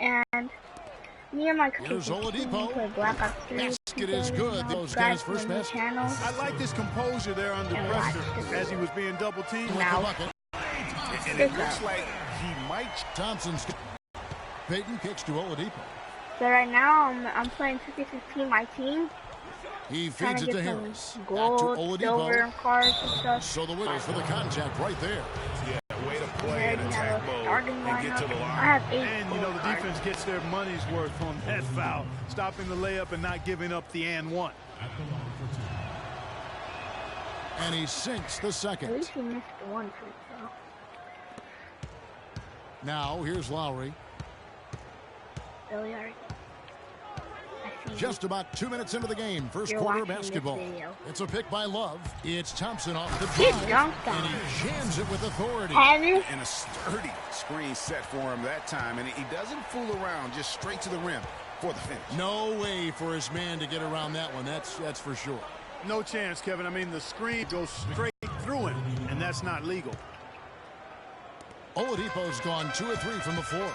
and me and my cookie play Black Ops 3. Basket is good. Those got his first basket. I like his composure there under pressure as he was being double teamed. Now, and it looks like he might. Thompson's. Payton kicks to Oladipo. So right now I'm playing 50-16 my team. He feeds it to Harris. Gold, back to Oladipo. Silver, cards and stuff. So the winners for the contact right there. Yeah, way to play in attack mode and get to the line. I have 8. And you know the defense gets their money's worth on that foul, stopping the layup and not giving up the and one. And he sinks the second. At least he missed one free throw. Now here's Lowry. Just about 2 minutes into the game. First quarter basketball. It's a pick by Love. It's Thompson off the drive. And he jams it with authority. And a sturdy screen set for him that time. And he doesn't fool around, just straight to the rim for the finish. No way for his man to get around that one. That's for sure. No chance, Kevin. I mean, the screen goes straight through him, and that's not legal. Oladipo's gone 2 or 3 from the floor.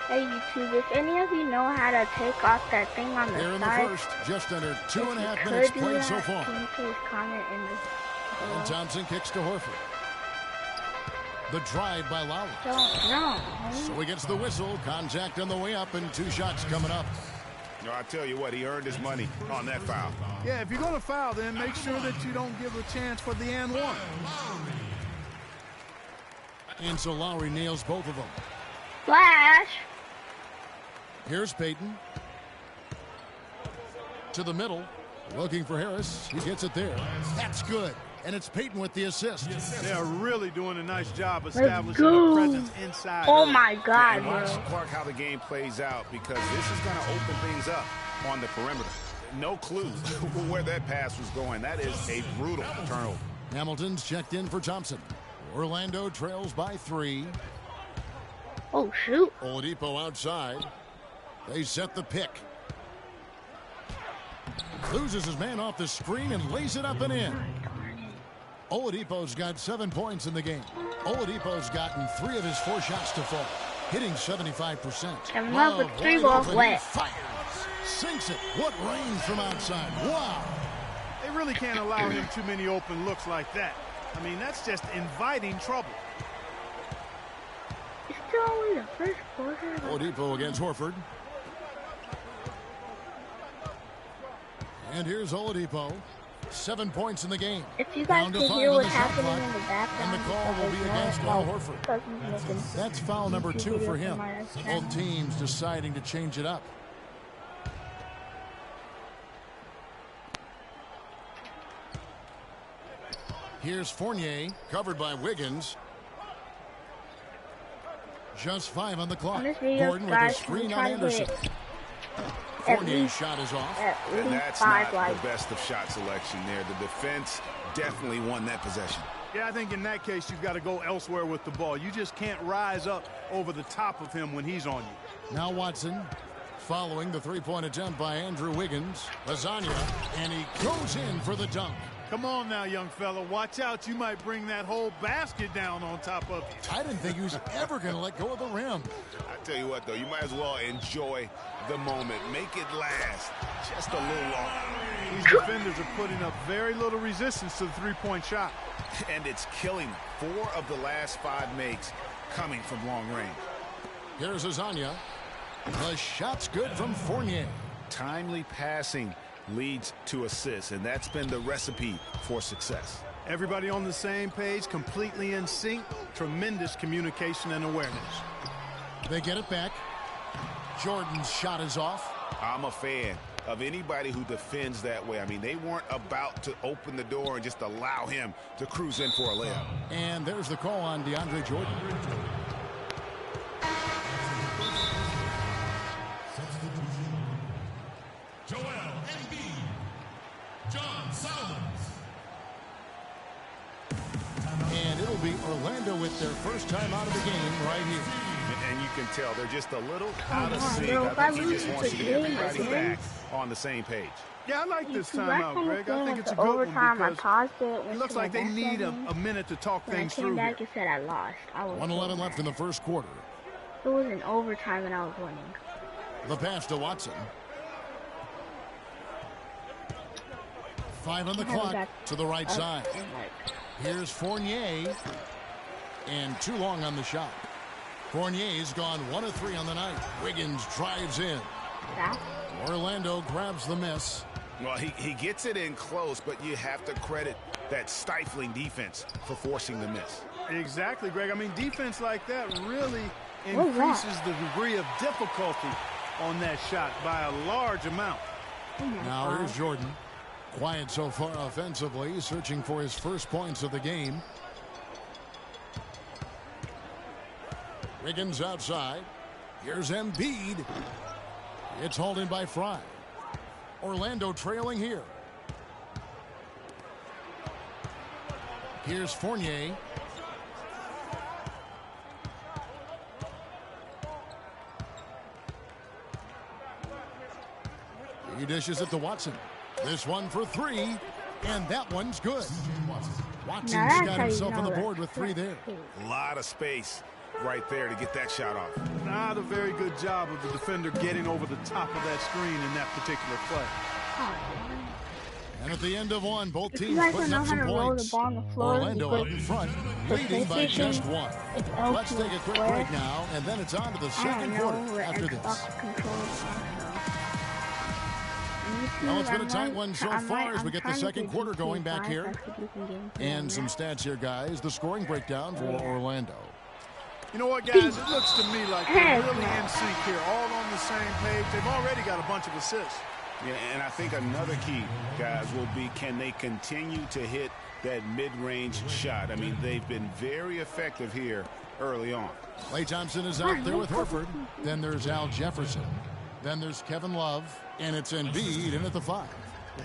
Hey YouTube, if any of you know how to take off that thing on the Here in side, the first, just under 2.5 minutes played so far. Can you please comment in the And Thompson kicks to Horford. The drive by Lowry. So he gets the whistle. Contact on the way up, and 2 shots coming up. No, I tell you what, he earned his money on that foul. Yeah, if you're going to foul, then make sure that you don't give a chance for the and one. And so Lowry nails both of them. Flash. Here's Payton. To the middle. Looking for Harris. He gets it there. That's good. And it's Payton with the assist. They're really doing a nice job establishing a presence inside. Oh, my God, and watch Clark how the game plays out, because this is going to open things up on the perimeter. No clue where that pass was going. That is a brutal turnover. Hamilton's checked in for Thompson. Orlando trails by 3. Oh, shoot. Oladipo outside. They set the pick. Loses his man off the screen and lays it up and in. Oladipo's got 7 points in the game. Oladipo's gotten 3 of his 4 shots to fall, hitting 75%. And Love with 3 balls wet. Fires. Sinks it. What range from outside. Wow. They really can't allow him too many open looks like that. I mean, that's just inviting trouble. It's still only the first quarter. Oladipo against Horford. And here's Oladipo. 7 points in the game. If you guys can hear what's happening in the background, and the call will be against Al Horford. That's foul number 2 for him. Both teams deciding to change it up. Here's Fournier, covered by Wiggins. Just 5 on the clock. Gordon with a screen on Anderson. Fournier's shot is off. And that's not the best of shot selection there. The defense definitely won that possession. Yeah, I think in that case, you've got to go elsewhere with the ball. You just can't rise up over the top of him when he's on you. Now Watson following the 3-point attempt by Andrew Wiggins. Lasagna, and he goes in for the dunk. Come on now, young fella. Watch out. You might bring that whole basket down on top of you. I didn't think he was ever going to let go of the rim. I tell you what, though, you might as well enjoy the moment. Make it last just a little longer. These defenders are putting up very little resistance to the 3-point shot. And it's killing 4 of the last 5 makes coming from long range. Here's Lasagna. The shot's good from Fournier. Timely passing leads to assists, and that's been the recipe for success. Everybody on the same page, completely in sync. Tremendous communication and awareness. They get it back. Jordan's shot is off. I'm a fan of anybody who defends that way. I mean, they weren't about to open the door and just allow him to cruise in for a layup. And there's the call on DeAndre Jordan. Joel Embiid, John Solomons. And it'll be Orlando with their first time out of the game right here. And you can tell they're just a little out of sync. I think he just wants to get everybody back on the same page. Yeah, I like this timeout, Greg. I think it's a good one because it looks like they need a minute to talk things through. I came back and said I lost. 1:11 left in the first quarter. It was in overtime and I was winning. The pass to Watson. 5 on the clock to the right side. Here's Fournier. And too long on the shot. Fournier's gone 1 of 3 on the night. Wiggins drives in. Orlando grabs the miss. Well, he gets it in close, but you have to credit that stifling defense for forcing the miss. Exactly, Greg. I mean, defense like that really increases the degree of difficulty on that shot by a large amount. Now here's Jordan. Quiet so far offensively, searching for his first points of the game. Wiggins outside. Here's Embiid. It's hauled in by Fry. Orlando trailing here. Here's Fournier. He dishes it to Watson. This one for 3, and that one's good. Watson's got himself on the board with 3 there. A lot of space right there to get that shot off. Not a very good job of the defender getting over the top of that screen in that particular play. And at the end of one, both teams putting up some points. Orlando out in front, leading by just 1. Let's take a quick break now, and then it's on to the second quarter after this. Well, it's been a tight one so far as we get the second quarter going back here. And some stats here, guys. The scoring breakdown for Orlando. You know what, guys? It looks to me like they're really in sync here, all on the same page. They've already got a bunch of assists. Yeah, and I think another key, guys, will be can they continue to hit that mid-range shot? I mean, they've been very effective here early on. Klay Thompson is out there with Horford. Then there's Al Jefferson. Then there's Kevin Love, and it's Embiid in at the 5.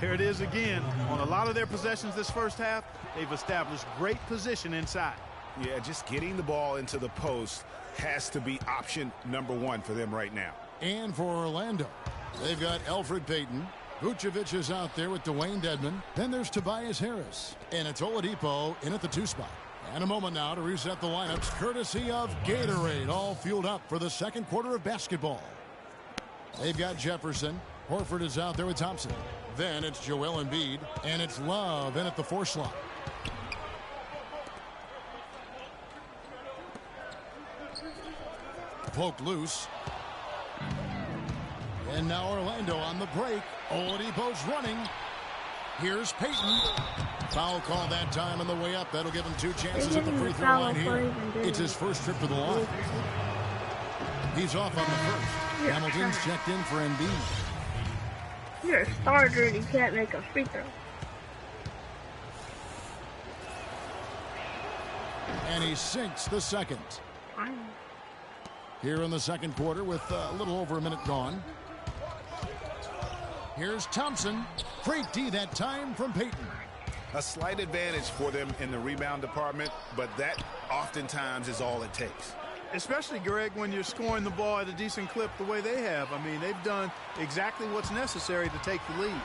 There it is again. On a lot of their possessions this first half, they've established great position inside. Yeah, just getting the ball into the post has to be option number 1 for them right now. And for Orlando, they've got Elfrid Payton. Vucevic is out there with Dwayne Dedmon. Then there's Tobias Harris. And it's Oladipo in at the 2 spot. And a moment now to reset the lineups, courtesy of Gatorade, all fueled up for the second quarter of basketball. They've got Jefferson. Horford is out there with Thompson. Then it's Joel Embiid, and it's Love in at the 4 slot. Poked loose. And now Orlando on the break. Oladipo's running. Here's Payton. Foul call that time on the way up. That'll give him 2 chances at the free throw line here. It's his first trip to the line. He's off on the first. Hamilton's checked in for Embiid. You're a starter and you can't make a free throw. And he sinks the second. Here in the second quarter with a little over a minute gone. Here's Thompson. Great D that time from Payton. A slight advantage for them in the rebound department, but that oftentimes is all it takes. Especially, Greg, when you're scoring the ball at a decent clip the way they have. I mean, they've done exactly what's necessary to take the lead.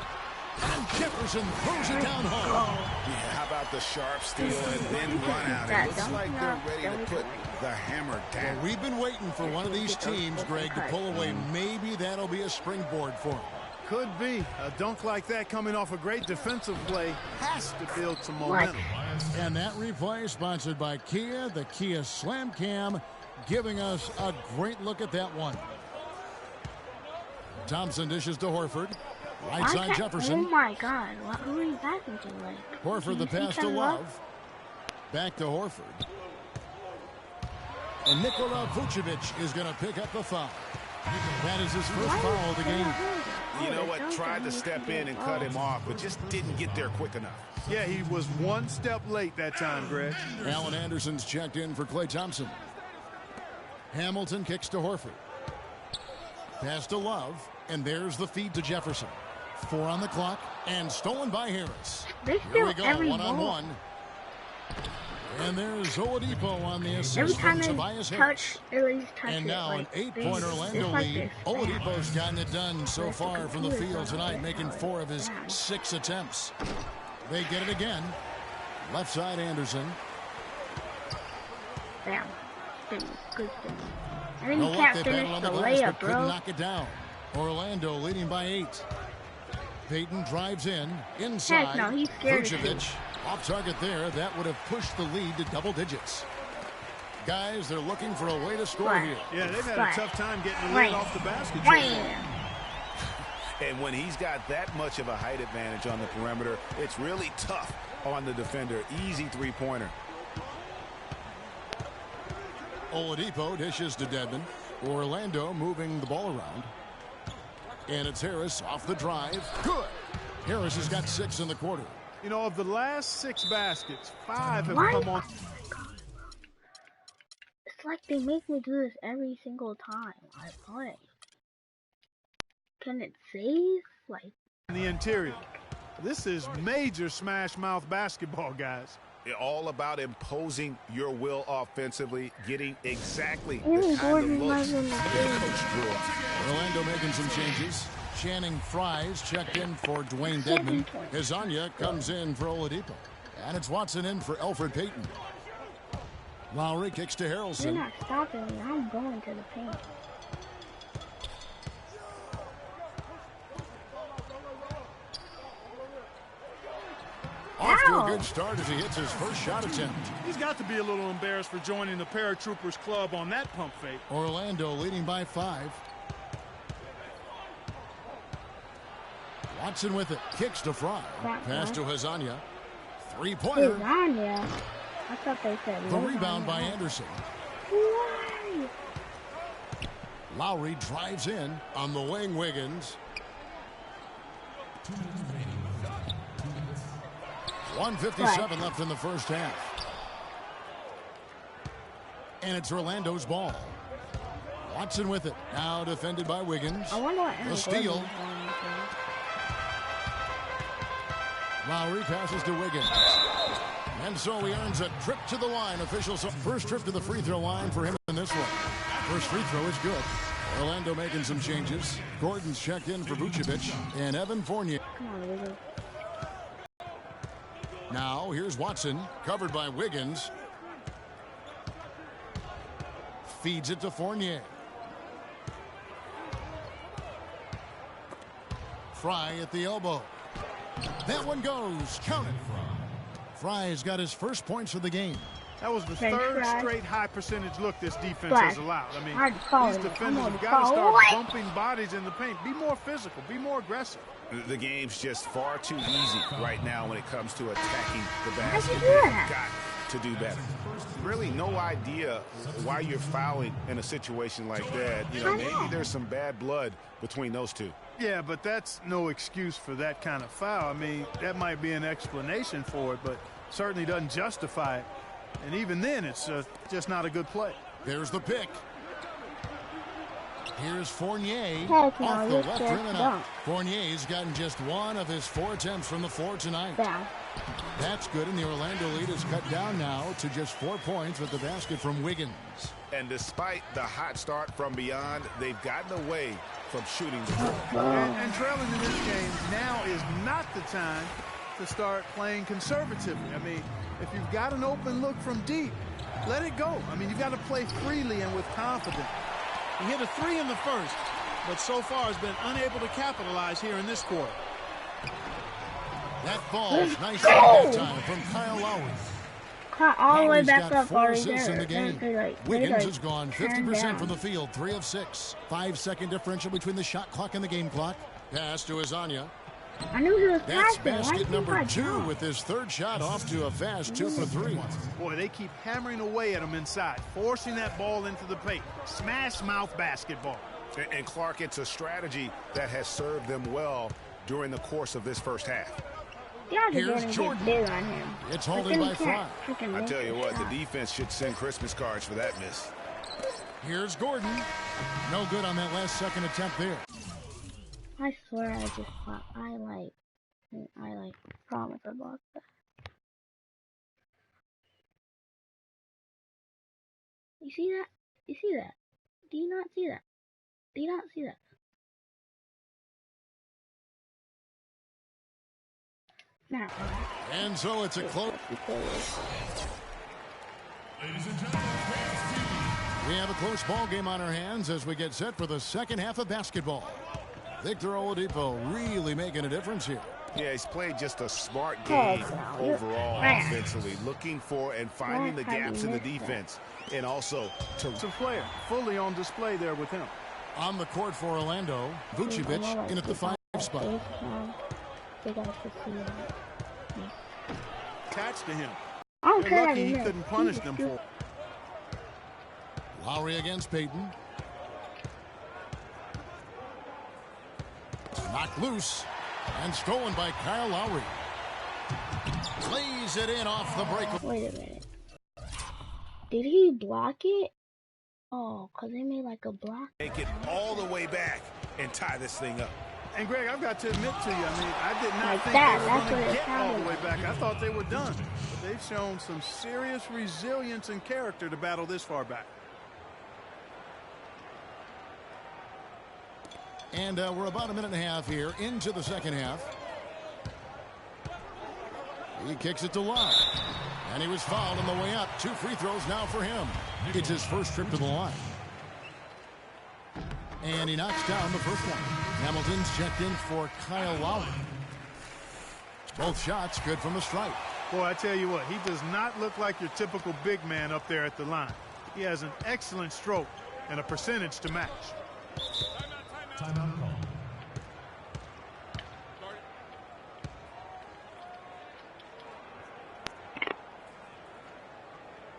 And Jefferson throws it down home. Yeah, how about the sharp steal and then run out? It looks like they're ready to put the hammer down. Well, we've been waiting for one of these teams, Greg, to pull away. Maybe that'll be a springboard for them. Could be. A dunk like that coming off a great defensive play has to build some momentum. And that replay sponsored by Kia, the Kia Slam Cam, giving us a great look at that one. Thompson dishes to Horford. Right side Jefferson. Oh my God, who are you passing to? Horford the pass to Love. Back to Horford. And Nikola Vucevic is going to pick up the foul. That is his first foul of the game. You know what? Tried to step in and cut him off, but just didn't get there quick enough. Yeah, he was one step late that time, Greg. Alan Anderson's checked in for Klay Thompson. Hamilton kicks to Horford. Pass to Love, and there's the feed to Jefferson. 4 on the clock, and stolen by Harris. Here we go, one-on-one. And there's Oladipo on the assist from Tobias Harris. And now an 8-point Orlando lead. Oladipo's gotten it done so far from the field tonight, making 4 of his 6 attempts. They get it again. Left side Anderson. Bam. Good. And then No you luck, can't they finish battled on the the glass, layup, but couldn't bro. knock it down. Orlando leading by 8. Payton drives inside. Heck no, he's scared to Vucevic off target there. That would have pushed the lead to double digits. Guys, they're looking for a way to score Right. here. Yeah, they've had a tough time getting the Right. lid off the basket. Wham! And when he's got that much of a height advantage on the perimeter, it's really tough on the defender. Easy three-pointer. Oladipo dishes to Dedmon. Orlando moving the ball around. And it's Harris off the drive. Good. Harris has got 6 in the quarter. You know, of the last 6 baskets, 5 have Why? come on It's like they make me do this every single time I play. Can it save? Like, the interior. This is major smash mouth basketball, guys. All about imposing your will offensively, getting exactly the Ooh, kind Gordon of looks wasn't that the coach drew up. Orlando making some changes. Channing Fries checked in for Dwayne Dedmon. Hezonja comes in for Oladipo. And it's Watson in for Elfrid Payton. Lowry kicks to you're Harrelson. not stopping me. I'm going to the paint. Off to a Ow. good start as he hits his first shot attempt. He's got to be a little embarrassed for joining the Paratroopers Club on that pump fake. Orlando leading by 5. Watson with it. Kicks to Fry. Pass to Hezonja. Three-pointer. Lasagna. I thought they said The rebound by Anderson. Why? Lowry drives in on the wing. Wiggins. 1:57 left in the first half. And it's Orlando's ball. Watson with it. Now defended by Wiggins. I wonder what The steal. Lowry passes to Wiggins. And so he earns a trip to the line. Officials, first trip to the free throw line for him in this one. First free throw is good. Orlando making some changes. Gordon's checked in for Vucevic and Evan Fournier. Come on, Wiggins. Now here's Watson, covered by Wiggins. Feeds it to Fournier. Fry at the elbow. That one goes. Count it. Fry's got his first points of the game. That was the French third fry. straight high percentage look this defense Flash. has allowed. I mean, Hard foul. these defenders I'm have on got to foul. start What? bumping bodies in the paint. Be more physical. Be more aggressive. The game's just far too easy right now when it comes to attacking the How'd basket. you do They've that? got to do better. Really no idea why you're fouling in a situation like that. You know, I know. maybe there's some bad blood between those two. Yeah, but that's no excuse for that kind of foul. I mean, that might be an explanation for it, but certainly doesn't justify it. And even then, it's just not a good play. There's the pick. Here's Fournier Heck no, off the this left kid's rim and dumb. out. Fournier's gotten just 1 of his 4 attempts from the floor tonight. Down. That's good, and the Orlando lead is cut down now to just 4 points with the basket from Wiggins. And despite the hot start from beyond, they've gotten away from shooting the ball. And trailing in this game, now is not the time to start playing conservatively. I mean, if you've got an open look from deep, let it go. I mean, you've got to play freely and with confidence. He hit a 3 in the first, but so far has been unable to capitalize here in this quarter. That falls nicely that time from Kyle Lowry. Caught all the way Lowry's back got up 4 already assists in the there. game. They Wiggins has gone turned 50% down. from the field, 3 of 6. 5-second differential between the shot clock and the game clock. Pass to Hezonja. I knew he was That's passing. Why basket didn't number I 2 jump? with his 3rd shot off to a fast 2 for 3. Boy, they keep hammering away at him inside, forcing that ball into the paint. Smash mouth basketball. And Clark, it's a strategy that has served them well during the course of this first half. You gotta Here's get Jordan. big on him. It's holding by Freaking 5. freaking I miss tell you the what, the shot. defense should send Christmas cards for that miss. Here's Gordon. No good on that last second attempt there. I swear I just thought I promise I blocked that. You see that? You see that? Do you not see that? Do you not see that? Now, And so it's a close. Ladies and gentlemen, fans TV, We have a close ball game on our hands as we get set for the second half of basketball. Victor Oladipo really making a difference here. Yeah, he's played just a smart game overall offensively, looking for and finding the gaps in the defense. And also to player fully on display there with him. On the court for Orlando, Vucevic in at the 5 spot. Attached to him. They're lucky he couldn't punish them for it. Lowry against Payton. Knocked loose and stolen by Kyle Lowry. Lays it in off the break. Wait a minute. Did he block it? Oh, because they made like a block. Take it all the way back and tie this thing up. And Greg, I've got to admit to you, I mean, I did not Like think that, they that's were what going it to get all the sounded way back. I thought they were done. But they've shown some serious resilience and character to battle this far back. And we're about a minute and a half here into the second half. He kicks it to Love. And he was fouled on the way up. 2 free throws now for him. It's his first trip to the line. And he knocks down the first one. Hamilton's checked in for Kyle Lowry. Both shots good from the stripe. Boy, I tell you what, he does not look like your typical big man up there at the line. He has an excellent stroke and a percentage to match. Timeout call.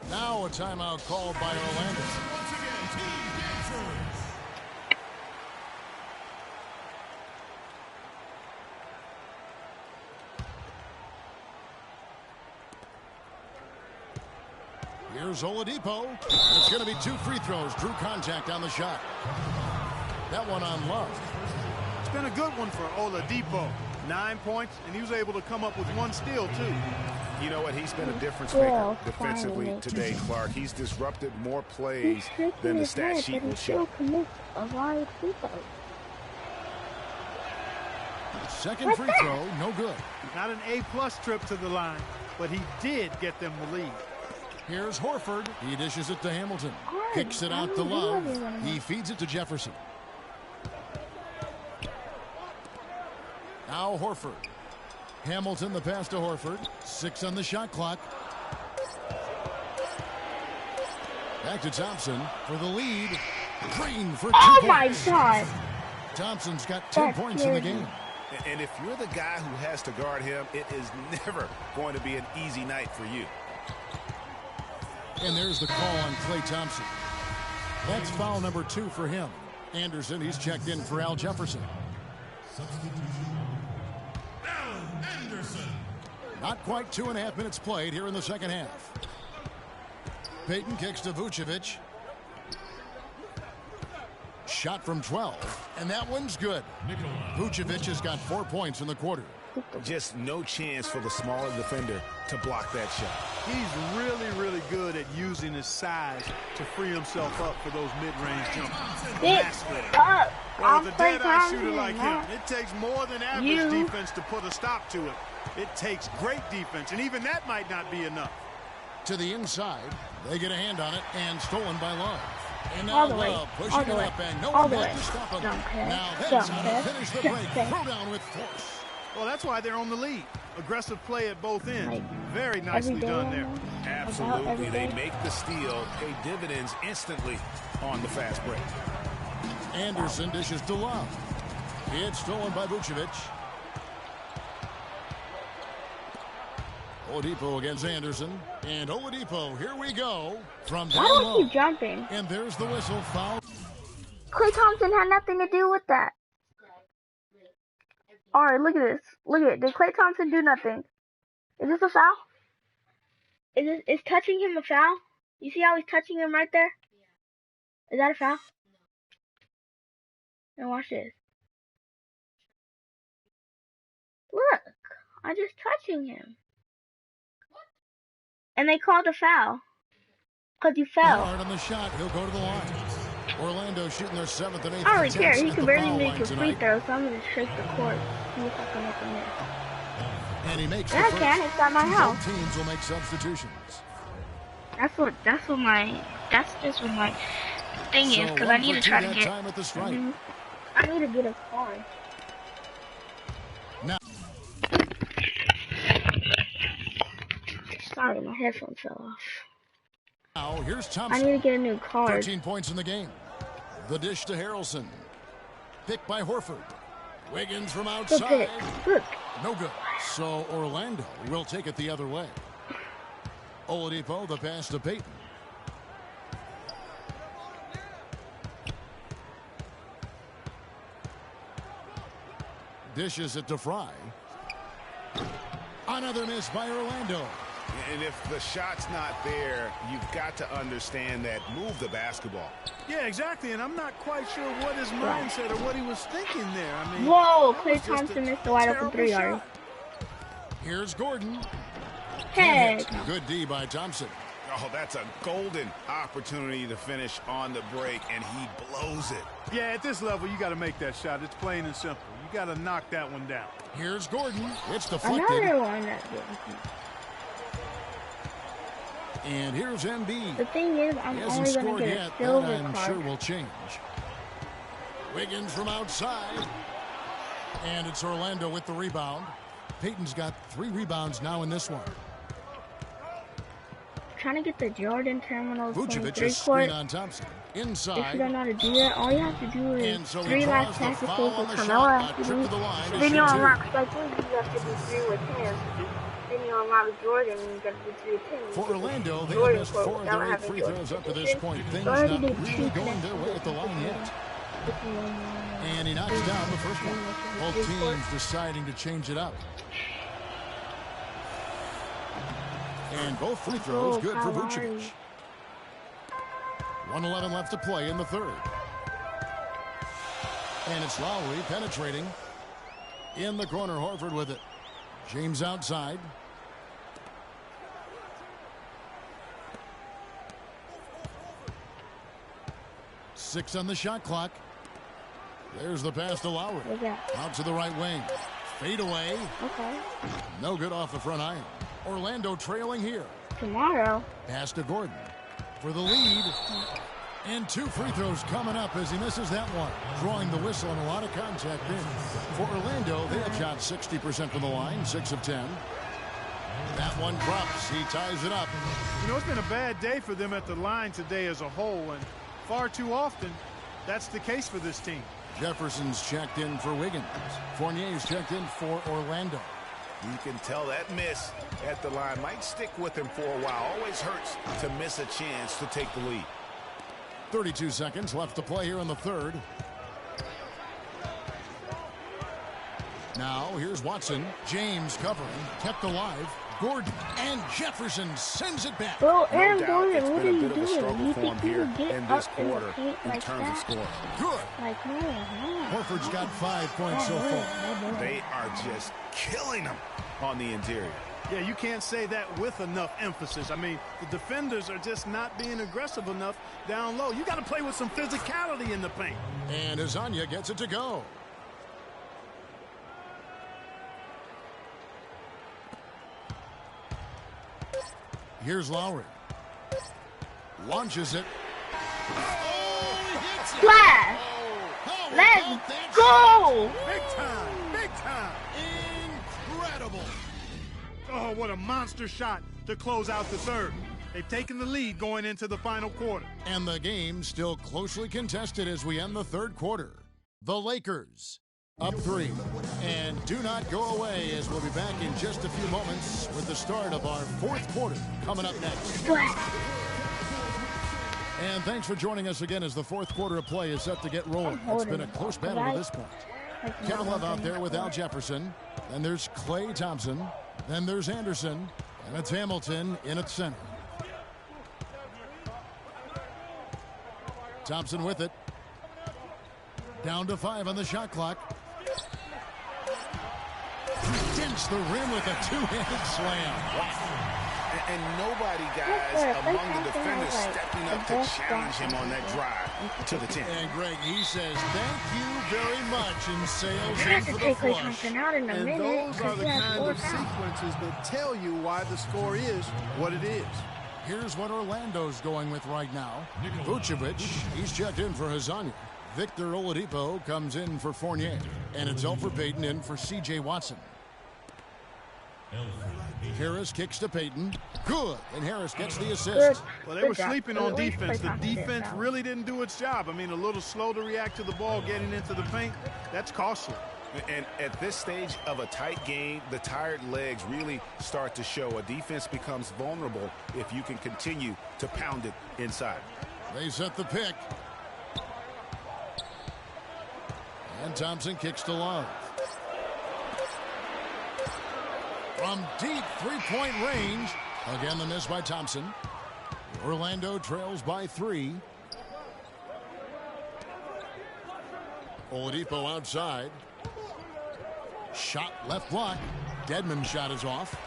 Now a timeout called by Orlando. Once again, Team Dancers. Here's Oladipo. It's going to be 2 free throws. Drew contact on the shot. That one on Love. It's been a good one for Oladipo. 9 points, and he was able to come up with 1 steal, too. You know what? He's been a difference maker defensively today, Clark. He's disrupted more plays than the stat sheet will show. Second free throw, no good. Not an A-plus trip to the line, but he did get them the lead. Here's Horford. He dishes it to Hamilton. Kicks it out to Love. He feeds it to Jefferson. Now Horford. Hamilton the pass to Horford. 6 on the shot clock. Back to Thompson for the lead. Green for 2 Oh points. my God! Thompson's got 10 points in the game. And if you're the guy who has to guard him, it is never going to be an easy night for you. And there's the call on Klay Thompson. That's foul number 2 for him. Anderson, he's checked in for Al Jefferson. Substitution. Allen Anderson. Not quite 2.5 minutes played here in the second half. Payton kicks to Vucevic. Shot from 12, and that one's good. Vucevic has got 4 points in the quarter. Just no chance for the smaller defender to block that shot. He's really, really good at using his size to free himself up for those mid-range jumpers. Well, with a dead-eye shooter like him, it takes more than average defense to put a stop to it. It takes great defense, and even that might not be enough. To the inside, they get a hand on it, and stolen by Love. And now Love pushing it up, and no one back to stop him. Now that's how to finish the break. Throw down with force. Well, that's why they're on the lead. Aggressive play at both ends. Very nicely done there. Absolutely. They make the steal, pay dividends instantly on the fast break. Anderson dishes to Love. It's stolen by Vucevic. Oladipo against Anderson. And Oladipo, here we go. From down Why low. don't you keep jumping? And there's the whistle. Foul. Klay Thompson had nothing to do with that. Alright, look at this. Look at it. Did Klay Thompson do nothing? Is this a foul? Is touching him a foul? You see how he's touching him right there? Is that a foul? And watch this. Look, I'm just touching him. And they called a foul. Because you fell. Hard on the shot. He'll go to the line. Orlando shooting their 7th and 8th. I don't care. He at can the barely foul make line a free tonight. throw, so I'm going to shake the court. See if I can make a miss. And he makes the Yeah, I first. can. It's at my house. Both teams will make substitutions. That's what That's just what my thing is, because I need to try to get. Time at the strike. I need to get a card. Now. Sorry, my headphones fell off. Now here's I Thompson. need to get a new card. 13 points in the game. The dish to Harrelson. Picked by Horford. Wiggins from outside. Look. No good. So Orlando will take it the other way. Oladipo, the pass to Payton. Dishes it to Fry. Another miss by Orlando. And if the shot's not there, you've got to understand that. Move the basketball. Yeah, exactly. And I'm not quite sure what his mindset or what he was thinking there. I mean, whoa, Klay Thompson missed the wide open 3-yarder. Here's Gordon. Heck. Good D by Thompson. Oh, that's a golden opportunity to finish on the break, and he blows it. Yeah, at this level, you got to make that shot. It's plain and simple. You got to knock that one down. Here's Gordon. It's deflected. Another one that did. And here's Embiid. The thing is, I'm He hasn't only going scored to get yet, a silver but I'm card. sure will change. Wiggins from outside. And it's Orlando with the rebound. Payton's got 3 rebounds now in this one. Trying to get the Jordan Terminals Vucevic 23 is court. screen on Thompson. If you Inside. don't know how to do that, all you have to do is And so he 3 draws last the passes foul with on the Carmelo shot. after A trip me. to the line to Then shoot you 2. unlock, like you have to do 3 with 10. Then you unlock Jordan and you got to do 3 with 10. For Orlando, they have Jordan missed quote, 4 of without their 8 having free Jordan throws up to this position. point. Things So I already not did really 2 going their way at the line yet. And he knocks down the first one. Both teams deciding to change it up. And both free throws good for Vucevic. 1:11 left to play in the third. And it's Lowry penetrating. In the corner, Horford with it. James outside. Six on the shot clock. There's the pass to Lowry. Out to the right wing. Fade away. Okay. No good off the front iron. Orlando trailing here. Tomorrow. Pass to Gordon for the lead. And 2 free throws coming up as he misses that one. Drawing the whistle and a lot of contact in. For Orlando, they have shot 60% from the line, 6 of 10. That one drops. He ties it up. You know, it's been a bad day for them at the line today as a whole, and far too often, that's the case for this team. Jefferson's checked in for Wiggins. Fournier's checked in for Orlando. You can tell that miss at the line might stick with him for a while. Always hurts to miss a chance to take the lead. 32 seconds left to play here in the third. Now here's Watson. James covering. Kept alive. Gordon and Jefferson sends it back. Bro, No Aaron doubt Gordon, it's what been are a you bit of a doing? struggle You for think him you here would get in this up in the quarter paint in like terms of that? score. Good. Like, no. Horford's got 5 points so far. They are just killing them on the interior. Yeah, you can't say that with enough emphasis. I mean, the defenders are just not being aggressive enough down low. You got to play with some physicality in the paint. And Azania gets it to go. Here's Lowry. Launches it. Oh, he hits it. Flash! Oh, Let's go! Big time, big time. Incredible. Oh, what a monster shot to close out the third. They've taken the lead going into the final quarter. And the game still closely contested as we end the third quarter. The Lakers up 3. And do not go away as we'll be back in just a few moments with the start of our fourth quarter coming up next. And thanks for joining us again as the fourth quarter of play is set to get rolling. It's been a close battle to this point. Kevin Love out there with Al Jefferson. Then there's Klay Thompson. Then there's Anderson. And it's Hamilton in at center. Thompson with it. Down to 5 on the shot clock. Dents the rim with a 2-handed slam. Wow. And nobody, guys, among the defenders stepping up to challenge him on that drive to the 10. And Greg, he says, thank you very much and sails I in have for to the take Klay flush. Thompson out in a And minute. those are the kind of fouls. sequences that tell you why the score is what it is. Here's what Orlando's going with right now. Vucevic, he's checked in for Hazanya. Victor Oladipo comes in for Fournier. And it's Elfrid Payton in for C.J. Watson. Harris kicks to Payton. Good. And Harris gets the assist. Well, they were sleeping on defense. The defense really didn't do its job. I mean, a little slow to react to the ball getting into the paint. That's costly. And at this stage of a tight game, the tired legs really start to show. A defense becomes vulnerable if you can continue to pound it inside. They set the pick. And Thompson kicks to Love. From deep three-point range. Again, the miss by Thompson. Orlando trails by 3. Oladipo outside. Shot left block. Dedmon's shot is off.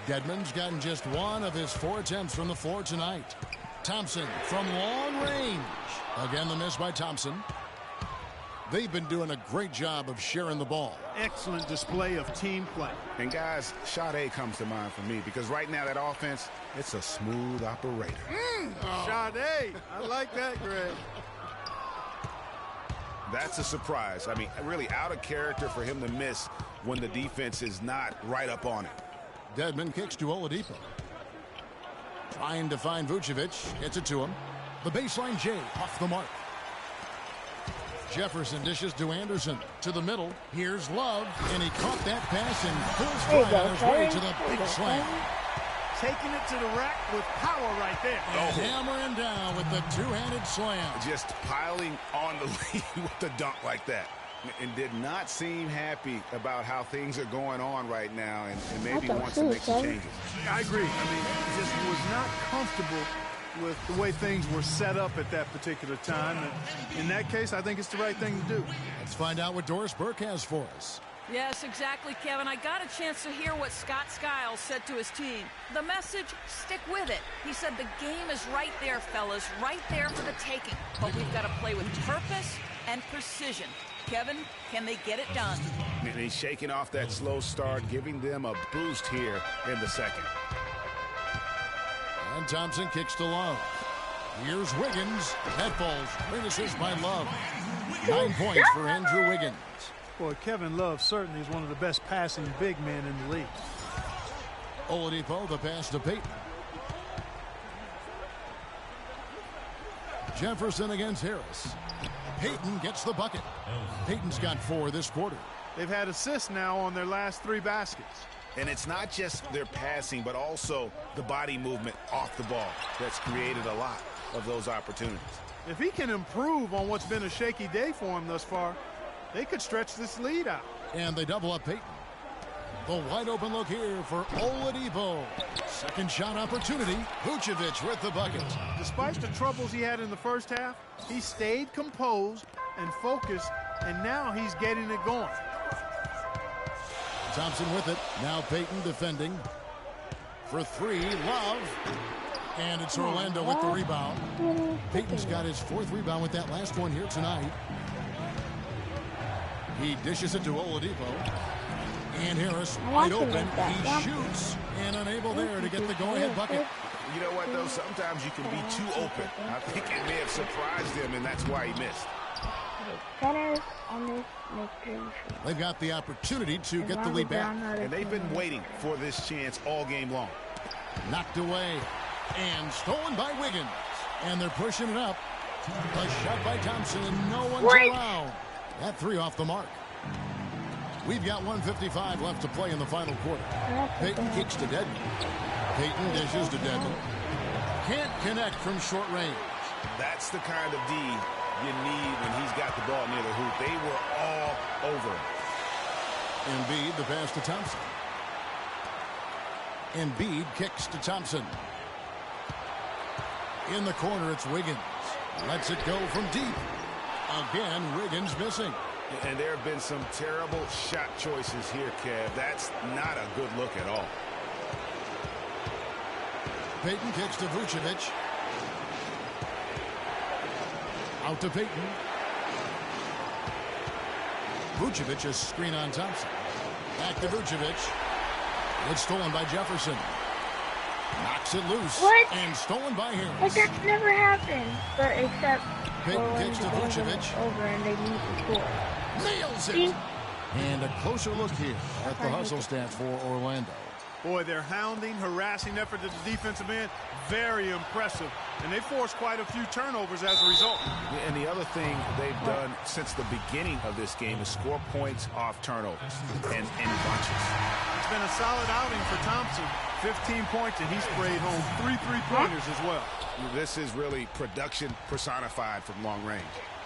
Dedmon's gotten just 1 of his 4 attempts from the floor tonight. Thompson from long range. Again, the miss by Thompson. They've been doing a great job of sharing the ball. Excellent display of team play. And guys, Sade comes to mind for me because right now that offense, it's a smooth operator. Sade, I like that, Greg. That's a surprise. I mean, really out of character for him to miss when the defense is not right up on it. Dedmon kicks to Oladipo. Trying to find Vucevic. Gets it to him. The baseline J off the mark. Jefferson dishes to Anderson. To the middle. Here's Love. And he caught that pass in full stride on his way to the big slam. Taking it to the rack with power right there. And hammering down with the two-handed slam. Just piling on the lead with the dunk like that. And did not seem happy about how things are going on right now and maybe wants to make some changes. I agree. I mean, just was not comfortable with the way things were set up at that particular time. And in that case, I think it's the right thing to do. Let's find out what Doris Burke has for us. Yes, exactly, Kevin. I got a chance to hear what Scott Skiles said to his team. The message, stick with it. He said the game is right there, fellas, right there for the taking. But we've got to play with purpose and precision. Kevin, can they get it done? And he's shaking off that slow start, giving them a boost here in the second. And Thompson kicks to Love. Here's Wiggins. That falls. Great assist by Love. 9 points for Andrew Wiggins. Boy, Kevin Love certainly is one of the best passing big men in the league. Oladipo, the pass to Payton. Jefferson against Harris. Payton gets the bucket. Payton's got 4 this quarter. They've had assists now on their last 3 baskets. And it's not just their passing, but also the body movement off the ball that's created a lot of those opportunities. If he can improve on what's been a shaky day for him thus far, they could stretch this lead out. And they double up Payton. The wide open look here for Oladipo. Second shot opportunity. Vucevic with the bucket. Despite the troubles he had in the first half, he stayed composed and focused, and now he's getting it going. Thompson with it. Now Payton defending. For 3, Love. And it's Orlando with the rebound. Payton's got his 4th rebound with that last one here tonight. He dishes it to Oladipo. And Harris wide open. He shoots and unable there to get the go-ahead bucket. You know what, though? Sometimes you can be too open. I think it may have surprised him, and that's why he missed. They've got the opportunity to get the lead back. And they've been waiting for this chance all game long. Knocked away and stolen by Wiggins. And they're pushing it up. A shot by Thompson and no one's around. That 3 off the mark. We've got 1:55 left to play in the final quarter. Payton kicks to Dedmon. Payton dishes to Dedmon. Can't connect from short range. That's the kind of D you need when he's got the ball near the hoop. They were all over him. Embiid, the pass to Thompson. Embiid kicks to Thompson. In the corner, it's Wiggins. Lets it go from deep. Again, Wiggins missing. And there have been some terrible shot choices here, Kev. That's not a good look at all. Payton kicks to Vucevic. Out to Payton. Vucevic, a screen on Thompson. Back to Vucevic. It's stolen by Jefferson. Knocks it loose. What? And stolen by Harris. Like, that's never happened. But except Peyton for when kicks to the game Vucevic. is over and they need to score. Nails See? it. And a closer look here at the hustle stats for Orlando. Boy, their hounding, harassing effort at the defensive end, very impressive. And they forced quite a few turnovers as a result. And the other thing they've done since the beginning of this game is score points off turnovers and in bunches. It's been a solid outing for Thompson. 15 points, and he sprayed home 3 3-pointers as well. This is really production personified from long range.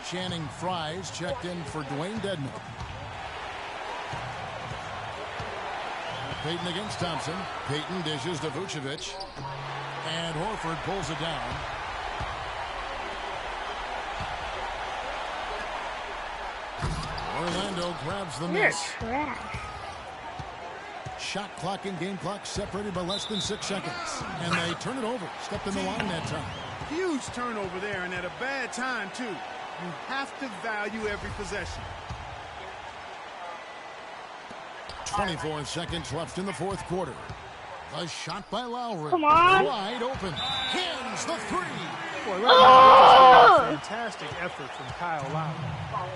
Channing Frye's checked in for Dwayne Dedman. Peyton against Thompson. Peyton dishes to Vucevic. And Horford pulls it down. Orlando grabs the You're miss. trash. Shot clock and game clock separated by less than 6 seconds. And they turn it over. Stepped in the line that time. Huge turnover there, and at a bad time, too. You have to value every possession. 24 seconds left in the fourth quarter. A shot by Lowry. Come on. Wide open. Hands the three. Boy, right now, a fantastic effort from Kyle Lowry.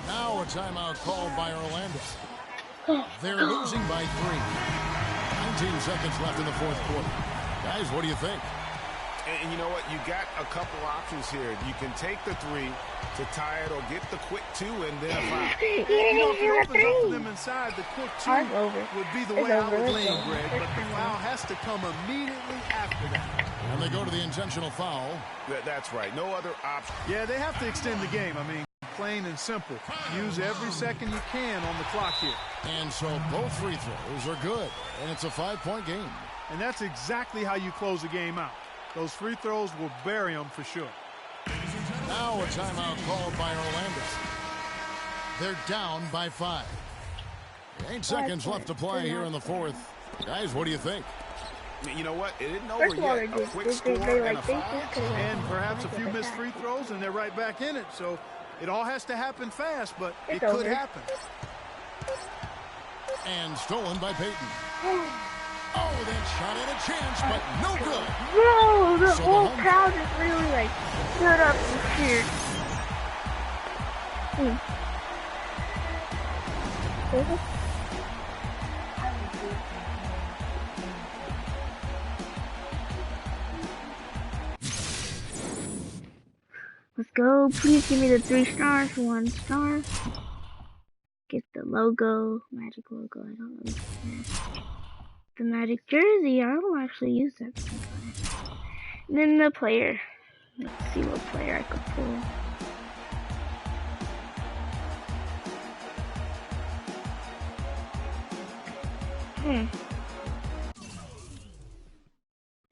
Now a timeout called by Orlando. They're losing by 3. 19 seconds left in the fourth quarter. Guys, what do you think? And you know what? You got a couple options here. You can take the 3 to tie it or get the quick 2 and then a 5. He You know, didn't if hit it a opens up for three. them inside, the quick 2 It's over. would be the It's way I over. would It's lean, over. Greg. But the foul has to come immediately after that. And they go to the intentional foul. That's right. No other option. Yeah, they have to extend the game. I mean, plain and simple. Use every second you can on the clock here. And so both free throws are good. And it's a 5-point game. And that's exactly how you close a game out. Those free throws will bury them for sure. Now a timeout called by Orlando. They're down by 5. 8 seconds left to play here in the fourth. Guys, what do you think? You know what? It isn't over First of all, yet. A quick score they and a like, they foul. just could've And perhaps a like few it missed back. free throws, and they're right back in it. So it all has to happen fast, but it It's could over. happen. And stolen by Peyton. Oh, that shot had a chance, but no good. Bro, the So the whole home- crowd just really like stood up and cheered. Let's go. Please give me the 3 stars, 1 star. Get the logo, magic logo. I don't know. The magic jersey. I don't actually use that sometimes. And then the player. Let's see what player I could pull.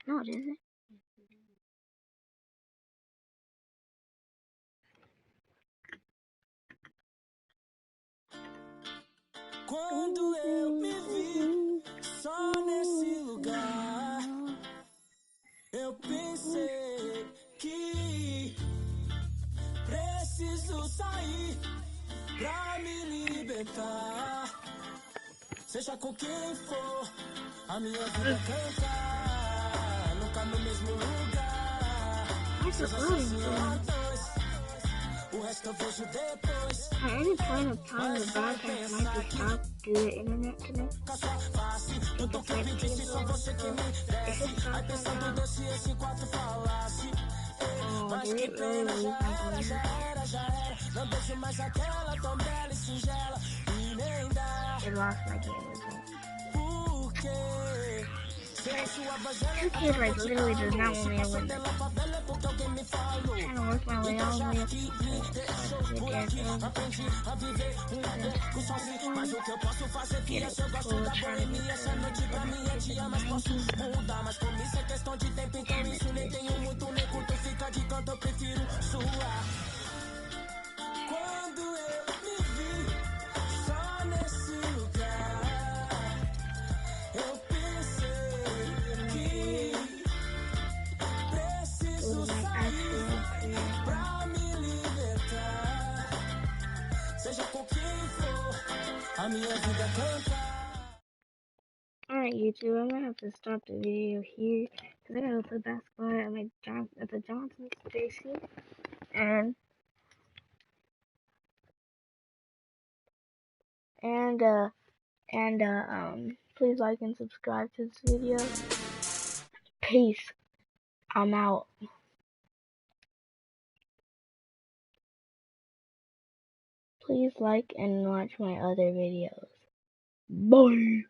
No, it isn't. Quando eu me vi só nesse lugar, eu pensei que preciso sair pra me libertar. Seja com quem for, a minha vida é cantar, nunca no mesmo lugar. Seja sozinho a dois, o resto eu vejo depois. At any point of time, the broadcast might be stopped due to internet connection. Com a sua face, tudo que eu pedi só você que me desce. Aí pensando doce se esse 4 falasse. Mas que pena, já era. Não deixo mais aquela tão bela e singela. E nem dá. I lost my game again. Porque ser sua vagina This kid like literally does not want me to win. pela favela porque alguém me falou. Trying to work my way all the way up. Aprendi a viver pouco sozinho. Mas o que eu posso fazer que eu gosto da boemia. Essa noite pra mim é dia, mas posso mudar. Mas como isso é questão de tempo, então isso nem tenho muito, nem curto. Fica de canto, eu prefiro suar. Quando eu me vi só nesse lugar, eu pensei que preciso sair pra me libertar. Seja com quem for, a minha vida canta. YouTube. I'm gonna have to stop the video here because I gotta play basketball at the Johnson's JC. And please like and subscribe to this video. Peace. I'm out. Please like and watch my other videos. Bye.